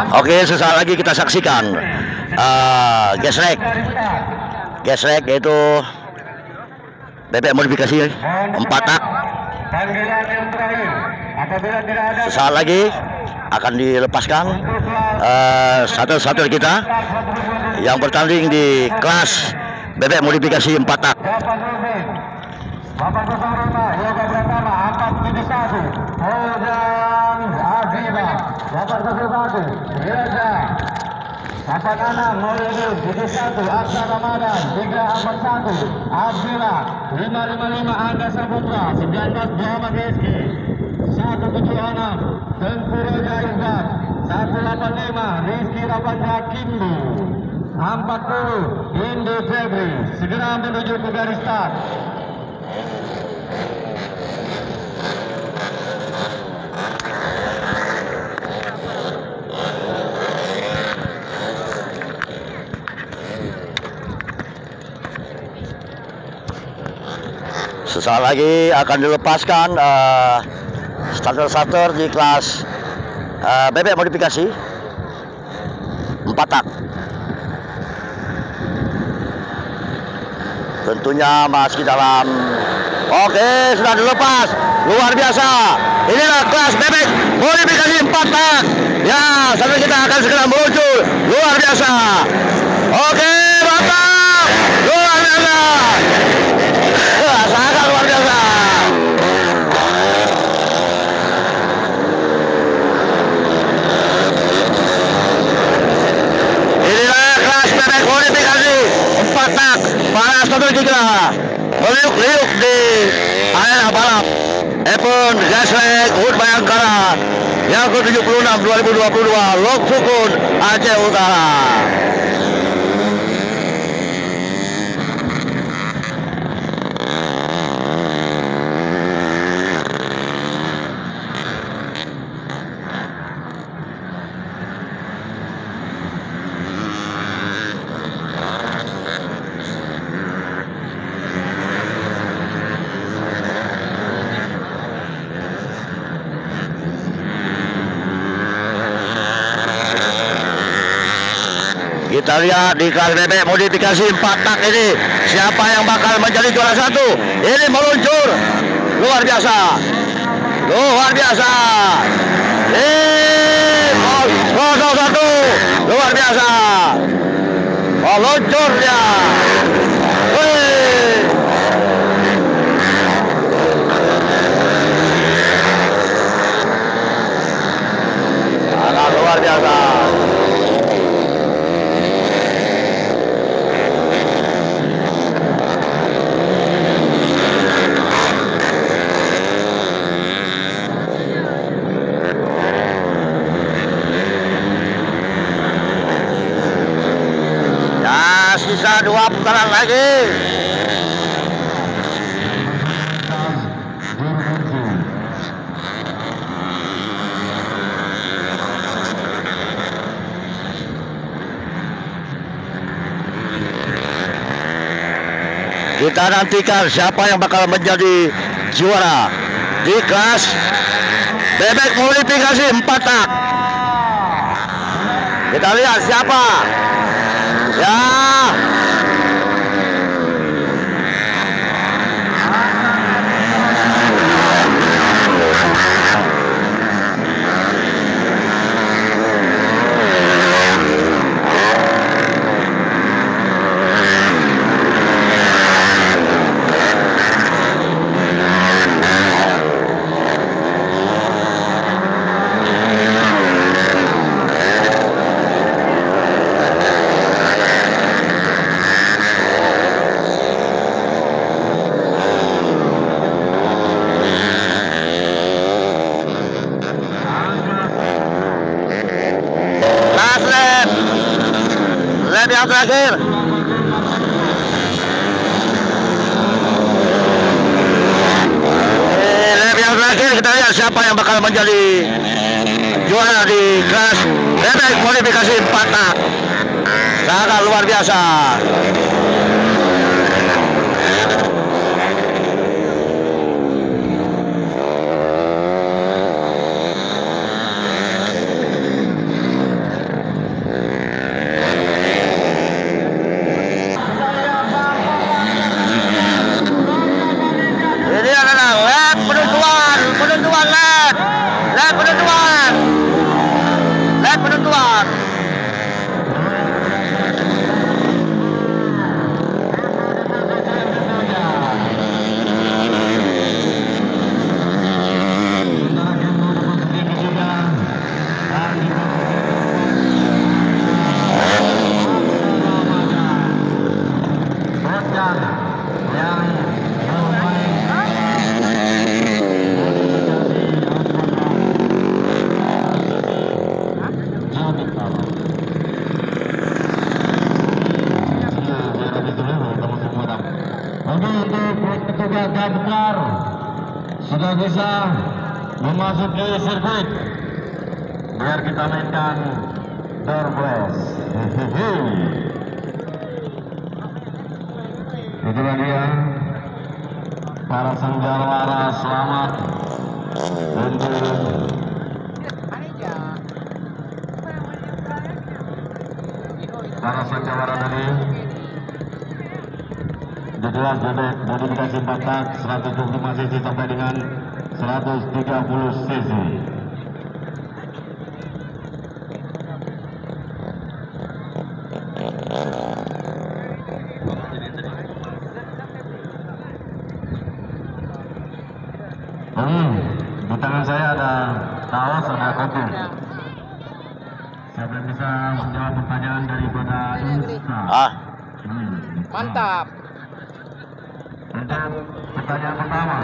Oke, sesaat lagi kita saksikan gesrek yaitu bebek modifikasi 4 tak. Sesaat lagi akan dilepaskan satu-satu kita yang bertanding di kelas bebek modifikasi 4 tak. Bapak 05 yoga pertama 471 Ojang Azima. Bapak 01 Reza. Bapak 6 Moyogo 71 Aksa Ramadan 341 Azila 555 Angga Saputra 19 Muhammad Rizki 176 Tengku Roja Izzat 185 Rizki Rapanja Kimbu 40 Indi Febri segera menuju ke garis start. Sesaat lagi akan dilepaskan starter di kelas bebek modifikasi 4 tak. Tentunya masih dalam. Oke, sudah dilepas. Luar biasa. Inilah kelas bebek modifikasi 4 tak. Ya, sampai kita akan segera muncul. Luar biasa. Oke, mantap. Luar biasa. Sangat luar biasa. Inilah kelas bebek modifikasi 4 tak. Para starter kita meliuk-liuk di arena balap Event Gesrek HUT Bayangkara yang ke-76 2022 Lok Sukun Aceh Utara. Kita lihat di kelas bebek modifikasi 4 tak ini siapa yang bakal menjadi juara 1. Ini meluncur luar biasa, luar biasa. Satu luar biasa meluncurnya. Sangat luar biasa. Sisa 2 putaran lagi. Kita nantikan siapa yang bakal menjadi juara di kelas bebek modifikasi 4 tak. Kita lihat siapa. Ya. Lap yang terakhir. Lap yang terakhir kita lihat siapa yang bakal menjadi juara di kelas bebek modifikasi 4 tak. Sangat luar biasa. sudah bisa memasuki sirkuit. Biar kita mainkan door blast. Itulah dia para sanjawara, selamat untuk para sanjawara tadi. Jelas modifikasi 4 tak 125 cc sampai dengan 130 cc. Di tangan saya ada kaos, ada kopi. Siapa yang bisa menjawab pertanyaan daripada Insta? Mantap. Untuk pertanyaan pertama,